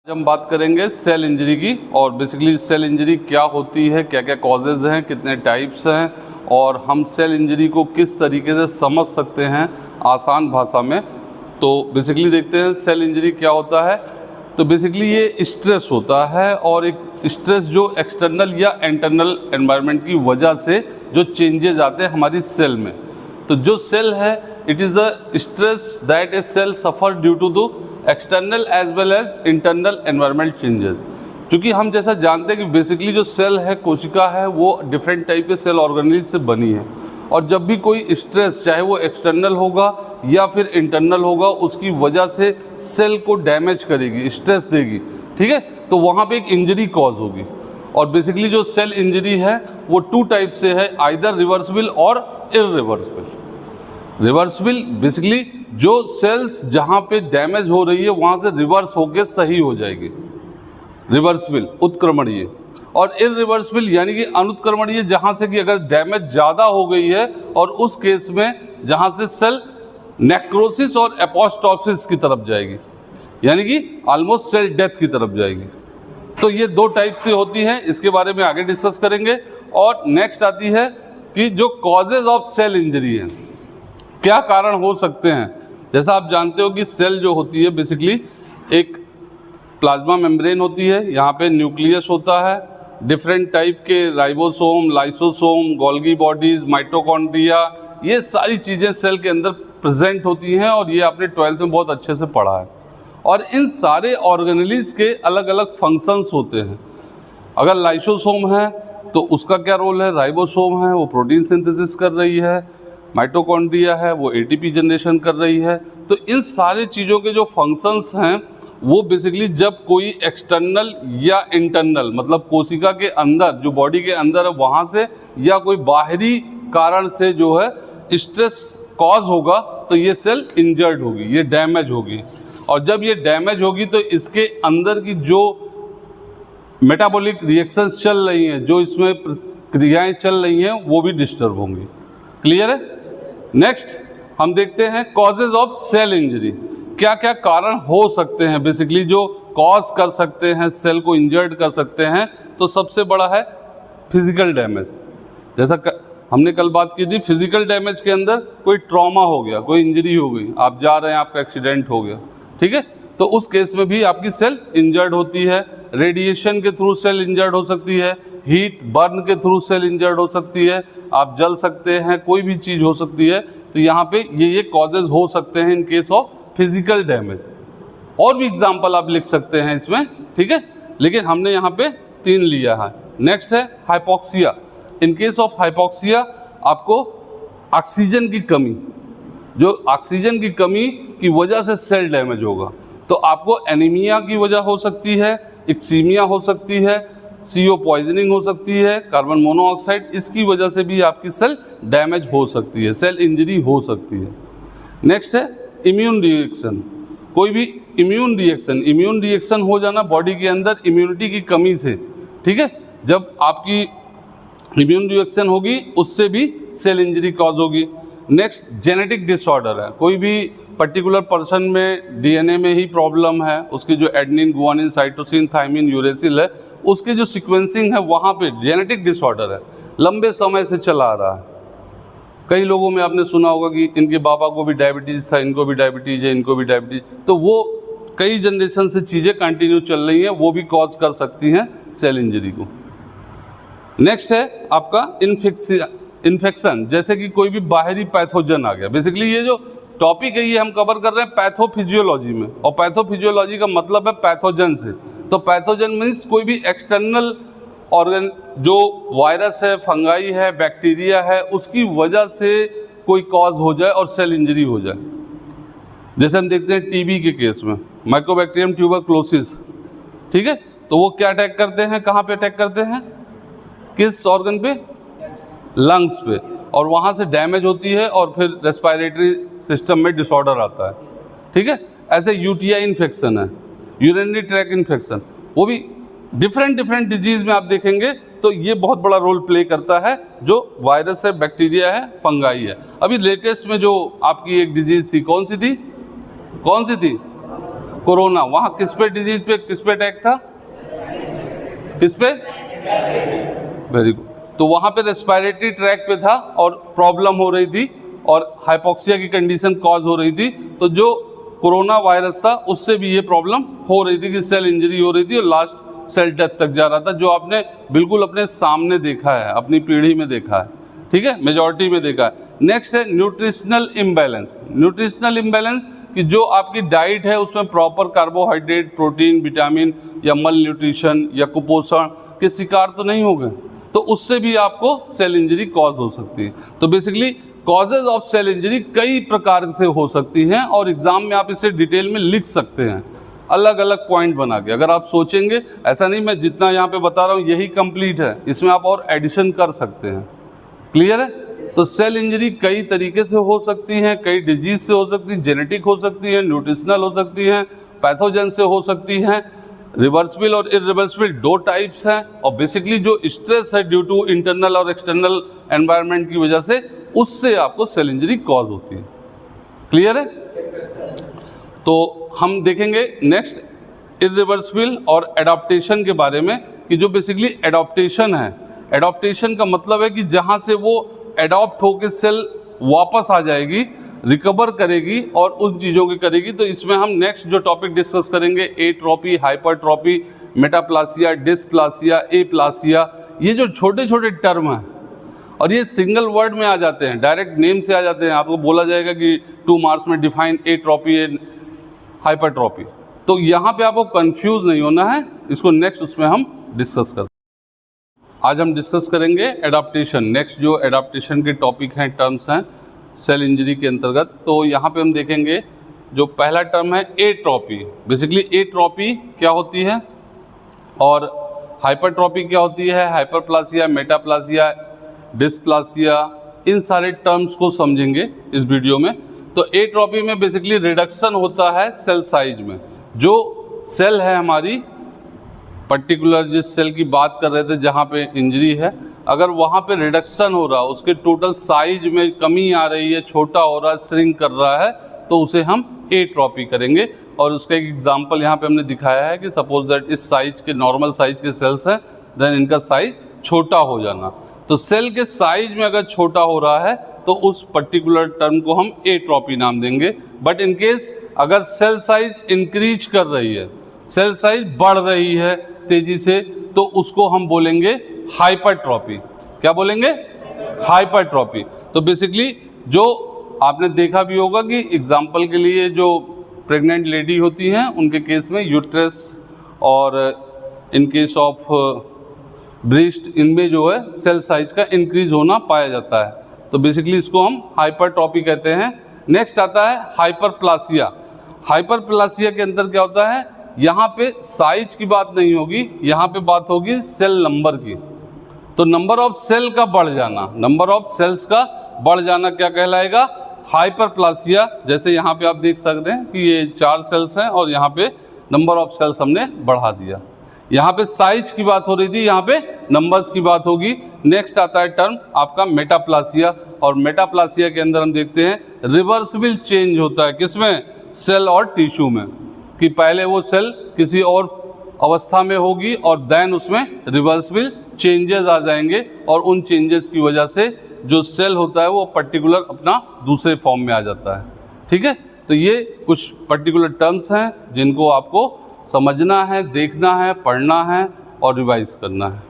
हम बात करेंगे सेल इंजरी की और बेसिकली सेल इंजरी क्या होती है, क्या क्या कॉजेज़ हैं, कितने टाइप्स हैं और हम सेल इंजरी को किस तरीके से समझ सकते हैं आसान भाषा में। तो बेसिकली देखते हैं सेल इंजरी क्या होता है। तो बेसिकली ये स्ट्रेस होता है और एक स्ट्रेस जो एक्सटर्नल या इंटरनल एनवायरनमेंट की वजह से जो चेंजेज आते हैं हमारी सेल में। तो जो सेल है it is the stress that a cell suffer due to the external as well as internal environment changes. क्योंकि हम जैसा जानते हैं कि बेसिकली जो सेल है, कोशिका है, वो डिफरेंट टाइप के सेल ऑर्गेनेल से बनी है और जब भी कोई स्ट्रेस चाहे वो एक्सटर्नल होगा या फिर इंटरनल होगा उसकी वजह से सेल को डैमेज करेगी, स्ट्रेस देगी, ठीक है, तो वहाँ पे एक इंजरी कॉज होगी। और बेसिकली जो सेल इंजरी है वो टू टाइप से है, आइदर रिवर्सिबल और इररिवर्सिबल। रिवर्सिबल बेसिकली जो सेल्स जहाँ पे डैमेज हो रही है वहाँ से रिवर्स होके सही हो जाएगी, रिवर्सिबल उत्क्रमणीय। और इररिवर्सिबल यानी कि अनुत्क्रमणीय, जहाँ से कि अगर डैमेज ज़्यादा हो गई है और उस केस में जहाँ से सेल नेक्रोसिस और एपोप्टोसिस की तरफ जाएगी, यानी कि ऑलमोस्ट सेल डेथ की तरफ जाएगी। तो ये दो टाइप से होती है, इसके बारे में आगे डिस्कस करेंगे। और नेक्स्ट आती है कि जो कॉजेज ऑफ सेल इंजरी है, क्या कारण हो सकते हैं। जैसा आप जानते हो कि सेल जो होती है बेसिकली एक प्लाज्मा मेम्ब्रेन होती है, यहाँ पे न्यूक्लियस होता है, डिफरेंट टाइप के ribosome, lysosome, Golgi bodies, mitochondria, ये सारी चीज़ें सेल के अंदर प्रेजेंट होती हैं और ये आपने 12th में बहुत अच्छे से पढ़ा है। और इन सारे ऑर्गेनेल्स के अलग अलग फंक्शंस होते हैं। अगर लाइसोसोम है तो उसका क्या रोल है, राइबोसोम है वो प्रोटीन सिंथेसिस कर रही है, माइटोकॉन्ड्रिया है वो एटीपी जनरेशन कर रही है। तो इन सारे चीज़ों के जो फंक्शंस हैं वो बेसिकली जब कोई एक्सटर्नल या इंटरनल मतलब कोशिका के अंदर जो बॉडी के अंदर है वहाँ से या कोई बाहरी कारण से जो है स्ट्रेस कॉज होगा तो ये सेल इंजर्ड होगी, ये डैमेज होगी। और जब ये डैमेज होगी तो इसके अंदर की जो मेटाबॉलिक रिएक्शंस चल रही हैं, जो इसमें क्रियाएं चल रही हैं, वो भी डिस्टर्ब होंगी। क्लियर है। नेक्स्ट हम देखते हैं कॉजेज ऑफ सेल इंजरी। क्या क्या कारण हो सकते हैं बेसिकली जो कॉज कर सकते हैं, सेल को इंजर्ड कर सकते हैं। तो सबसे बड़ा है फिजिकल डैमेज। जैसा हमने कल बात की थी, फिजिकल डैमेज के अंदर कोई ट्रॉमा हो गया, कोई इंजरी हो गई, आप जा रहे हैं, आपका एक्सीडेंट हो गया, ठीक है, तो उस केस में भी आपकी सेल इंजर्ड होती है। रेडिएशन के थ्रू सेल इंजर्ड हो सकती है, हीट बर्न के थ्रू सेल इंजर्ड हो सकती है, आप जल सकते हैं, कोई भी चीज़ हो सकती है। तो यहाँ पे ये कॉजेज हो सकते हैं in case of physical damage. और भी एग्जांपल आप लिख सकते हैं इसमें, ठीक है, लेकिन हमने यहाँ पे 3 लिया है। नेक्स्ट है hypoxia. In case of hypoxia आपको ऑक्सीजन की कमी, जो ऑक्सीजन की कमी की वजह से सेल डैमेज होगा, तो आपको एनीमिया की वजह हो सकती है, इक्सीमिया हो सकती है, CO पॉइजनिंग हो सकती है, कार्बन मोनोऑक्साइड, इसकी वजह से भी आपकी सेल डैमेज हो सकती है, सेल इंजरी हो सकती है। नेक्स्ट है इम्यून रिएक्शन। कोई भी इम्यून रिएक्शन हो जाना बॉडी के अंदर इम्यूनिटी की कमी से, ठीक है, जब आपकी इम्यून रिएक्शन होगी उससे भी सेल इंजरी कॉज होगी। नेक्स्ट जेनेटिक डिसऑर्डर है, कोई भी पर्टिकुलर पर्सन में DNA में ही प्रॉब्लम है, उसकी जो adenine, guanine, cytosine, thymine, uracil है, उसकी जो सीक्वेंसिंग है वहाँ पे जेनेटिक डिसऑर्डर है, लंबे समय से चला आ रहा है। कई लोगों में आपने सुना होगा कि इनके बाबा को भी डायबिटीज़ था, इनको भी डायबिटीज़ है, इनको भी डायबिटीज़, तो वो कई जनरेशन से चीज़ें कंटिन्यू चल रही हैं, वो भी कॉज कर सकती हैं सेल इंजरी को। नेक्स्ट है आपका इन्फेक्शन, जैसे कि कोई भी बाहरी पैथोजन आ गया। बेसिकली ये जो टॉपिक है ये हम कवर कर रहे हैं पैथोफिजियोलॉजी में, और पैथोफिजियोलॉजी का मतलब है पैथोजन से। तो पैथोजन मीन्स कोई भी एक्सटर्नल ऑर्गन, जो वायरस है, फंगाई है, बैक्टीरिया है, उसकी वजह से कोई कॉज हो जाए और सेल इंजरी हो जाए। जैसे हम देखते हैं टीबी के केस में माइकोबैक्टीरियम ट्यूबरक्लोसिस, ठीक है, तो वो क्या अटैक करते हैं, कहाँ पे अटैक करते हैं, किस ऑर्गन पे, लंग्स पे, और वहाँ से डैमेज होती है और फिर रेस्पिरेटरी सिस्टम में डिसऑर्डर आता है, ठीक है। ऐसे UTI इन्फेक्शन है, यूरिनरी ट्रैक इन्फेक्शन, वो भी डिफरेंट डिजीज़ में आप देखेंगे तो ये बहुत बड़ा रोल प्ले करता है, जो वायरस है, बैक्टीरिया है, फंगाई है। अभी लेटेस्ट में जो आपकी एक डिजीज़ थी, कौन सी थी, कोरोना, वहाँ किस पे डिजीज पे, किस पे अटैक था, किस पे, वेरी गुड। तो वहाँ पे रेस्पिरेटरी ट्रैक पे था और प्रॉब्लम हो रही थी और हाइपोक्सिया की कंडीशन कॉज हो रही थी। तो जो कोरोना वायरस था उससे भी ये प्रॉब्लम हो रही थी कि सेल इंजरी हो रही थी और लास्ट सेल डेथ तक जा रहा था, जो आपने बिल्कुल अपने सामने देखा है, अपनी पीढ़ी में देखा है, ठीक है, मेजॉरिटी में देखा है। नेक्स्ट है न्यूट्रिशनल इम्बैलेंस। न्यूट्रिशनल इम्बैलेंस कि जो आपकी डाइट है उसमें प्रॉपर कार्बोहाइड्रेट, प्रोटीन, विटामिन या मल न्यूट्रिशन या कुपोषण के शिकार तो नहीं हो गए, तो उससे भी आपको सेल इंजरी कॉज हो सकती है। तो basically causes of cell injury कई प्रकार से हो सकती हैं और एग्जाम में आप इसे डिटेल में लिख सकते हैं, अलग अलग पॉइंट बना के। अगर आप सोचेंगे, ऐसा नहीं मैं जितना यहाँ पे बता रहा हूँ यही कंप्लीट है, इसमें आप और एडिशन कर सकते हैं। क्लियर है? तो सेल इंजरी कई तरीके से हो सकती हैं, कई डिजीज से हो सकती है, जेनेटिक हो सकती है, न्यूट्रिशनल हो सकती हैं, पैथोजन से हो सकती हैं। रिवर्सिबल और इरिवर्सिबल दो टाइप्स हैं और बेसिकली जो स्ट्रेस है ड्यू टू इंटरनल और एक्सटर्नल एनवायरनमेंट की वजह से, उससे आपको सेल इंजरी कॉज होती है। क्लियर है? तो हम देखेंगे नेक्स्ट इरिवर्सिबल और एडाप्टेशन के बारे में कि जो बेसिकली एडाप्टेशन है, एडाप्टेशन का मतलब है कि जहाँ से वो एडॉप्ट होकर सेल वापस आ जाएगी, रिकवर करेगी और उन चीज़ों की करेगी। तो इसमें हम नेक्स्ट जो टॉपिक डिस्कस करेंगे, एट्रोपी, हाइपरट्रोपी, मेटाप्लासिया, डिस्प्लासिया, एप्लासिया, ये जो छोटे छोटे टर्म हैं और ये सिंगल वर्ड में आ जाते हैं, डायरेक्ट नेम से आ जाते हैं। आपको बोला जाएगा कि 2 मार्क्स में डिफाइन एट्रोपी एंड हाइपरट्रोपी, तो यहाँ पे आपको कंफ्यूज नहीं होना है, इसको नेक्स्ट उसमें हम डिस्कस करते हैं। आज हम डिस्कस करेंगे एडाप्टेशन। नेक्स्ट जो एडाप्टेशन के टॉपिक हैं, टर्म्स हैं सेल इंजरी के अंतर्गत, तो यहाँ पे हम देखेंगे जो पहला टर्म है एट्रोपी। बेसिकली एट्रोपी क्या होती है और हाइपरट्रोपी क्या होती है, हाइपरप्लासिया, मेटाप्लासिया, डिस्प्लासिया, इन सारे टर्म्स को समझेंगे इस वीडियो में। तो एट्रोपी में बेसिकली रिडक्शन होता है सेल साइज में। जो सेल है हमारी पर्टिकुलर, जिस सेल की बात कर रहे थे जहाँ पे इंजरी है, अगर वहाँ पे रिडक्शन हो रहा है, उसके टोटल साइज में कमी आ रही है, छोटा हो रहा है, श्रिंक कर रहा है, तो उसे हम एट्रोपी करेंगे। और उसका एक एग्जांपल यहाँ पे हमने दिखाया है कि सपोज दैट इस साइज के, नॉर्मल साइज के सेल्स हैं, देन इनका साइज छोटा हो जाना। तो सेल के साइज में अगर छोटा हो रहा है तो उस पर्टिकुलर टर्म को हम एट्रोपी नाम देंगे। बट इन केस अगर सेल साइज इंक्रीज कर रही है, सेल साइज बढ़ रही है तेजी से, तो उसको हम बोलेंगे हाइपरट्रोपी। क्या बोलेंगे? हाइपरट्रोपी। तो बेसिकली जो आपने देखा भी होगा कि एग्जाम्पल के लिए जो प्रेग्नेंट लेडी होती हैं उनके केस में यूट्रस और इन केस ऑफ ब्रेस्ट, इनमें जो है सेल साइज का इंक्रीज होना पाया जाता है। तो बेसिकली इसको हम हाइपरट्रोपी कहते हैं। नेक्स्ट आता है हाइपरप्लासिया। हाइपरप्लासिया के अंदर क्या होता है, यहाँ पे साइज की बात नहीं होगी, यहाँ पे बात होगी सेल नंबर की। तो नंबर ऑफ सेल का बढ़ जाना, नंबर ऑफ सेल्स का बढ़ जाना क्या कहलाएगा? हाइपरप्लासिया। जैसे यहाँ पे आप देख सकते हैं कि ये 4 सेल्स हैं और यहाँ पे नंबर ऑफ सेल्स हमने बढ़ा दिया। यहाँ पे साइज की बात हो रही थी, यहाँ पे नंबर्स की बात होगी। नेक्स्ट आता है टर्म आपका मेटाप्लासिया, और मेटाप्लासिया के अंदर हम देखते हैं रिवर्सिबल चेंज होता है। किसमें? सेल और टिश्यू में, कि पहले वो सेल किसी और अवस्था में होगी और देन उसमें रिवर्सिबल चेंजेस आ जाएंगे और उन चेंजेस की वजह से जो सेल होता है वो पर्टिकुलर अपना दूसरे फॉर्म में आ जाता है। ठीक है? तो ये कुछ पर्टिकुलर टर्म्स हैं जिनको आपको समझना है, देखना है, पढ़ना है और रिवाइज करना है।